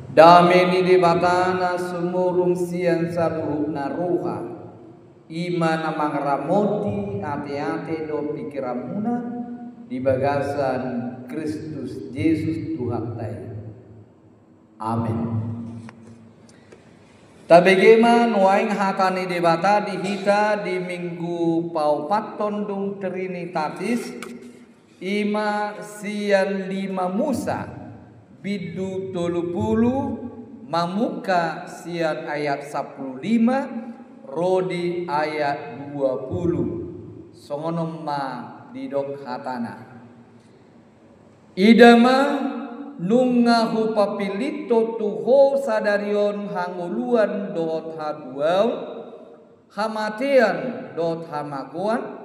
Dameni di batana sumurung sian saluhna ruha. Imana mangramoti ate-ate do pikiramuna di bagasan Kristus Yesus Tuhan tai. Amin. Tabegema nuaing hatani debata dihita di minggu paupaton dung Trinitatis ima sian lima Musa bidu 30 mamuka sian ayat 15 rodi ayat 20 songonom ma didok hatana idama nungahu papilito tuho sadarion hanguluan dot haduau hamatian dot hamakuan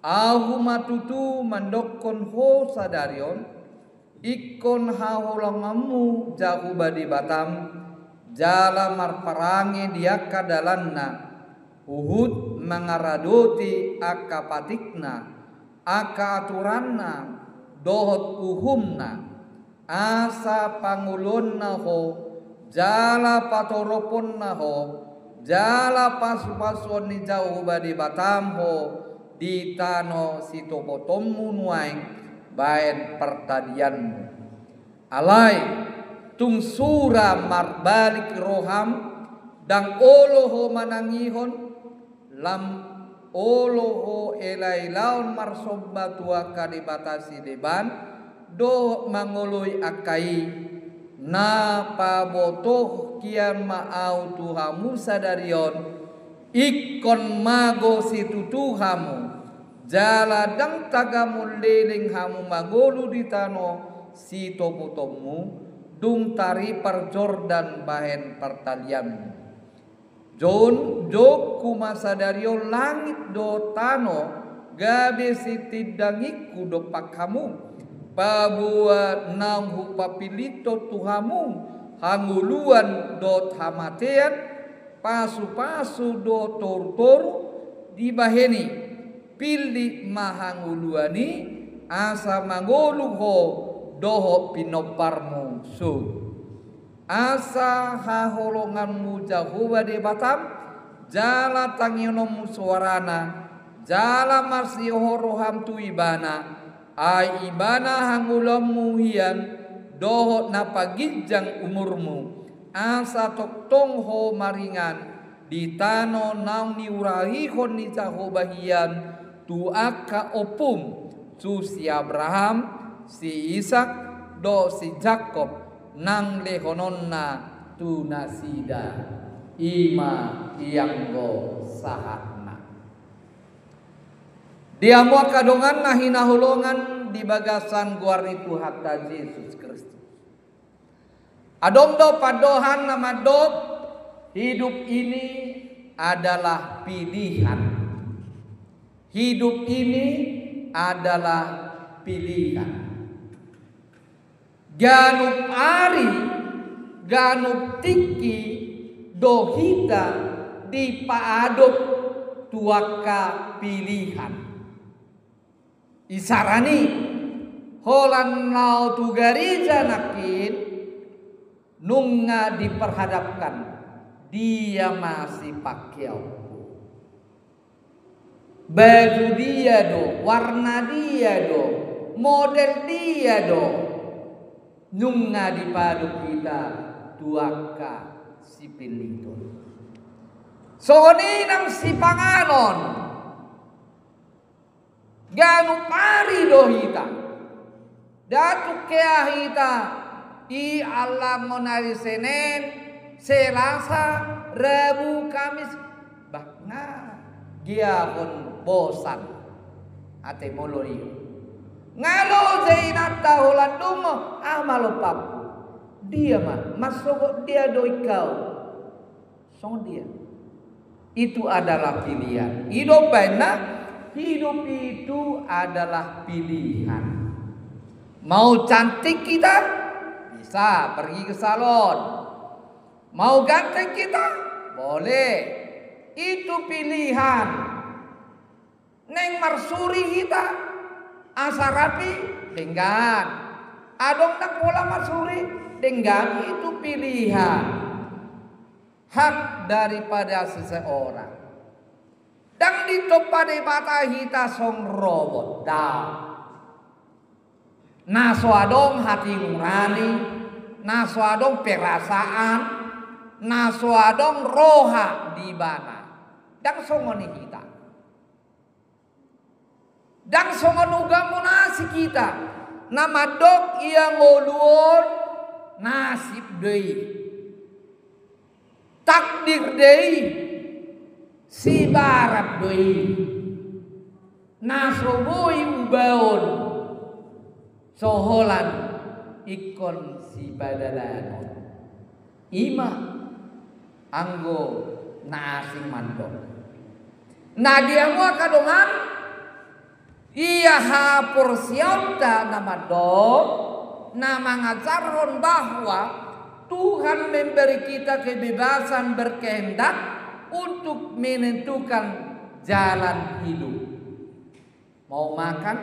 ahu matutu mandokon ho sadarion ikon haholangamu jahu badi batam jala marparangi dia kadalanna uhud mangaradoti akapatikna aka aturanna dohot uhumna asa pangulonna ho jala patoroponna ho jala pasu-pasuan ni jauh badi batam ho di tano sitopotomu nuaing baen pertadianmu alai tung sura marbalik roham dang oloho manangihon lam oloho elai laun marsobba tua kadibatasi deban do mangului akai na pabotoh kian maau tuhamu sadarion ikon mago situ tuhamu jala dang tagamul leling hamu magolu ditano si topotomu dung tari per Jordan bahen pertalian Jon jok kumasadario langit do tano gabe sitidangiku do pakamu pabua namhu papilito tuhamu hanguluan dot hamatean pasu-pasu do toru-toru dibaheni pilih mahanguluani asa mangolu ho doho pinoparmu su asa haholonganmu jahuwa de batam jala tangionomu suarana jala marsiyohoroham tu ibana ai ibana hangulamu hian doho napagijang umurmu asa toktong ho maringan di tano naung ni urahihon ni jahobahian tu aka opum su si Abraham si Ishak do si Jakob nang lehononna tu nasida ima ianggo sahatna dia mua kadongan nahina hulongan di bagasan guaritu hatta Yesus Kristus adom do padohan nama do hidup ini adalah pilihan hidup ini adalah pilihan ganup ari ganup tiki dohita di paadop tuaka pilihan isarani holan lau tugarija nakin nunga diperhadapkan dia masih pakiau baju dia do warna dia do model dia do nunga di padu kita tuaka si pilito soni nang si panganon ganu pari dohita datu keahita i alam monari Senin Selasa Rabu Kamis bahna dia pun bosan ate molori ngalo zainata holan dungo amalo papu dia mah masuk dia doi kau song dia itu adalah pilihan hidup itu adalah pilihan mau cantik kita bisa pergi ke salon mau ganteng kita boleh itu pilihan neng marsuri kita asa rapi dengan adong nak pola marsuri dengan itu pilihan, hak daripada seseorang. Dan ditopade mata hita song robot dah. Naso adong hati nurani, naso adong perasaan, naso adong roha di bana. Dan songoni kita. Dan songon uga munasi kita. Nama dok ia ngoluor nasib deui. Takdir deui. Si barat deui. Naso boy ubaon. Soholan ikon si badalan. Ima anggo nasi mandok. Nah dia mua kadongan ia hapur siauta nama dok nama ngajaron bahwa Tuhan memberi kita kebebasan berkehendak untuk menentukan jalan hidup. Mau makan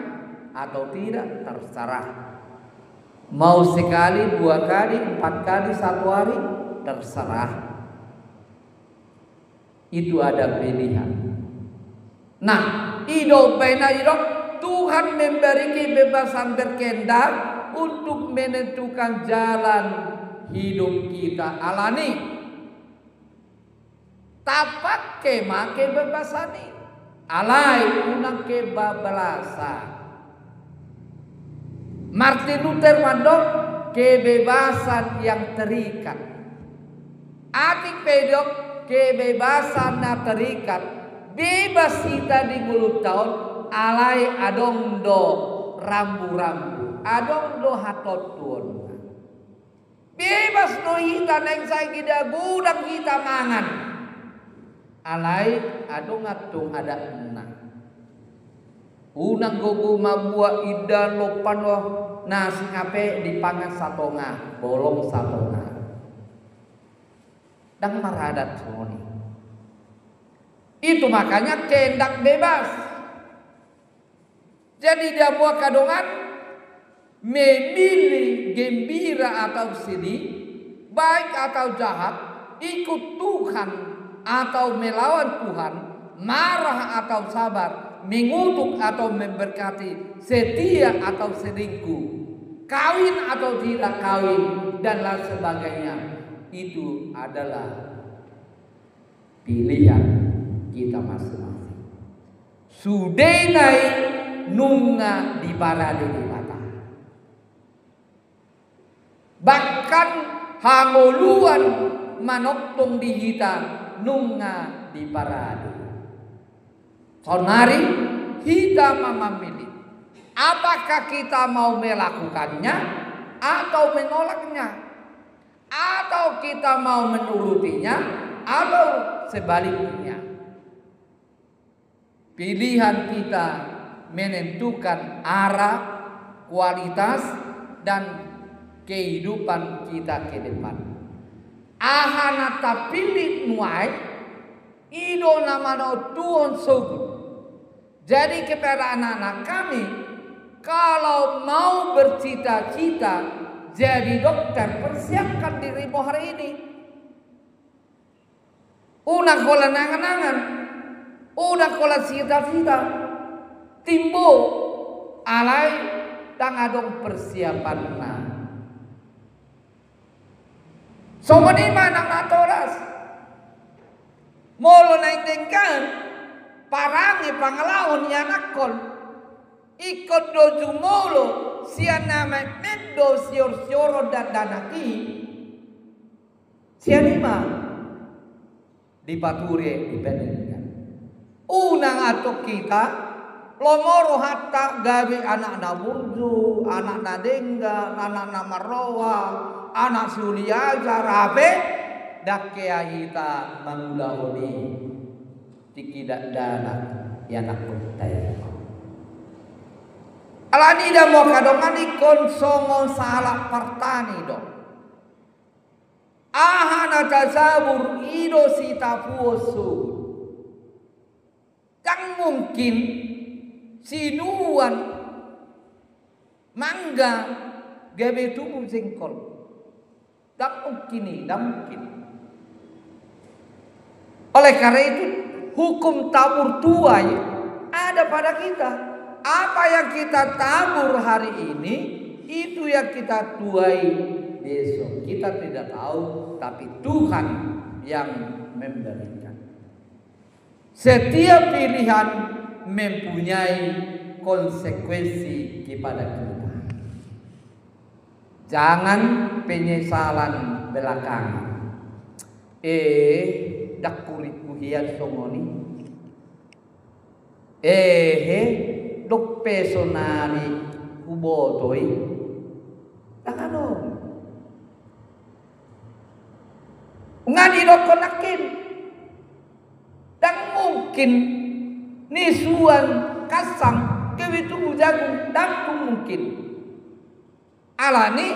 atau tidak terserah. Mau sekali, 2 kali, 4 kali, 1 hari terserah. Itu ada pilihan. Nah, hidup Tuhan memberi kebebasan berkehendak untuk menentukan jalan hidup kita alani. Tapak kema kebebasan ini. Alai unang kebabalasan. Martin Luther mandok kebebasan yang terikat. Atik pedok kebebasan yang terikat. Bebas kita di 10 tahun alai adong do rambu-rambu, adong do hatotun. Bebas no hita neng saya kita gudang kita mangan. Alai adong atung ada enang. Unang gogo mabua idan lopan loh nasi ngape dipangan satonga, bolong satonga. Dan maradat soni. Itu makanya kehendak bebas. Jadi dia buat kadongan memilih gembira atau sedih, baik atau jahat, ikut Tuhan atau melawan Tuhan, marah atau sabar, mengutuk atau memberkati, setia atau selingkuh, kawin atau tidak kawin, dan lain sebagainya. Itu adalah pilihan kita masing-masing. Sudenai nunga di parade di mata. Bahkan hangoluan manoktong di hitam nunga di parade. Sonari kita memilih. Apakah kita mau melakukannya atau menolaknya? Atau kita mau menurutinya atau sebaliknya? Pilihan kita menentukan arah, kualitas, dan kehidupan kita ke depan. Ahana tapilih nuai, ido namano Tuhan sogu. Jadi kepada anak-anak kami, kalau mau bercita-cita jadi dokter, persiapkan dirimu hari ini. Udah kola nangan-nangan, udah kola cita-cita, timbo alai tang adong persiapan na. Somani manang natoras, molo naintingkan, parangi pangalaon yanakol, ikut doju molo, siya nama mendo sior-sioro dan danaki, siya lima dipature dibandingkan. Unang atok kita lomoro hatta gawe anak na burju, anak na dengga, anak na marrowa, anak suliaja rabe dakea hita mangulahoni tikidak dana yanak kuntai. Alani da mo kadongan ikon songo salah partani do. Ahana tasabur ido sitapuosu. Kan mungkin sinuan mangga gabe tubuh jengkol. Dan mungkin. Oleh karena itu hukum tabur tuai ada pada kita. Apa yang kita tabur hari ini, itu yang kita tuai besok. Kita tidak tahu, tapi Tuhan yang memberikan. Setiap pilihan mempunyai konsekuensi kepada kita. Jangan penyesalan belakangan. Dak kuriku hian songoni. Dok pesonari hubotoi. Takano. Ngani dok konakin. Dan mungkin nisuan kasang kewitu jagung dan mungkin. Alani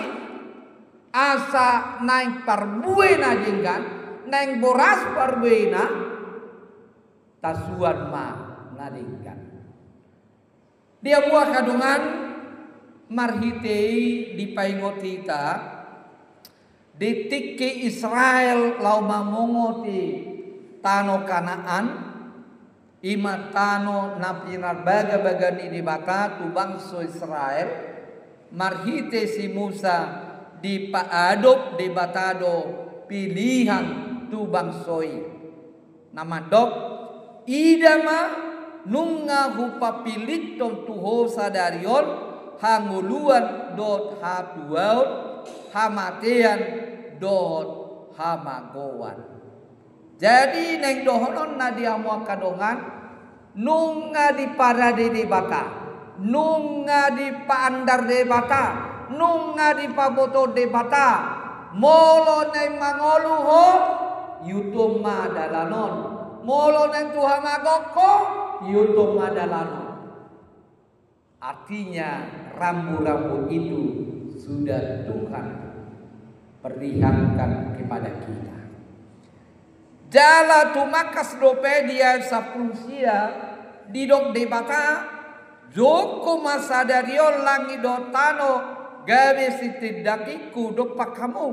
asa naik parbuena jenggan, naik boras parbuena, tasuan ma nadingkan. Dia buah kadungan marhitei di paingotita, detik ke Israel lau mamongoti tano Kanaan, ima tano napinar baga-bagani di bata tu bangsa Israel. Marhite si Musa di paadop di batado pilihan tu bangsoi nama dok idama nunga hupa pilit ton tuho sadarion hanguluan dot hatuaut hamatean dot hamagowan. Jadi neng dohonon nadia mua kadongan nunga di parade di bata, nunga di pandar de bata, nunga di paboto de bata, molo neng mangolu ho yutum madalanon, molo neng Tuhan agoko yutum madalanon. Artinya rambu-rambu itu sudah Tuhan perlihatkan kepada kita. Jala tumakas dopedia saprusia didok de bata joko masa darion langi dotano gawe sitidakiku dok pakamu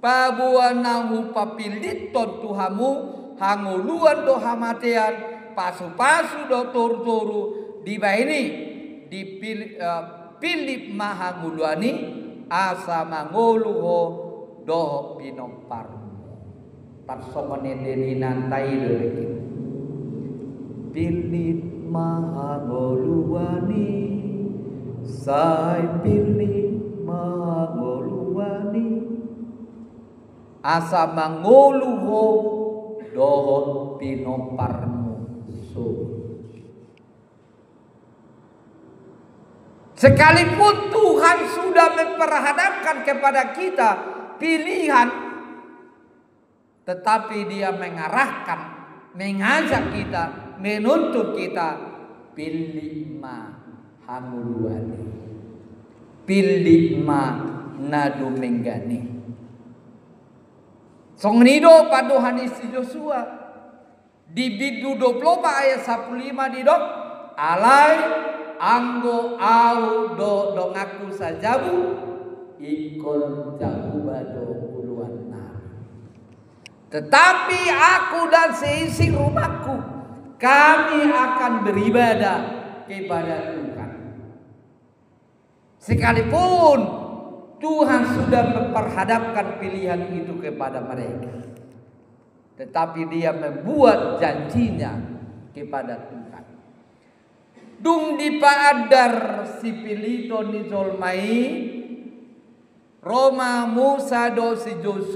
pabuan nahu papilit ton tuhamu hanguluan do hamatean pasu-pasu do toru-toru di baini di pilip mahanguluani asa manguluho do pinompar tarsomane deninan tailo lagi pilip mahanguluani sai pilip mahanguluani asa manguluho dohon pinomparmu so. Sekalipun Tuhan sudah memperhadapkan kepada kita pilihan, tetapi Dia mengarahkan, mengajak kita, menuntut kita pilih ma hanguluani, pilih ma nadu menggani. Songnido padohan isi Joshua di bidu 24 ayat 15 di dok alai anggo au do ngaku sajabu ikon jabu bado puluhan nar. Tetapi aku dan seisi rumahku kami akan beribadah kepada Tuhan. Sekalipun Tuhan sudah memperhadapkan pilihan itu kepada mereka, tetapi Dia membuat janjinya kepada Tuhan. Dung di paadar si pilito ni Zolmai Roma Musa do si Joshua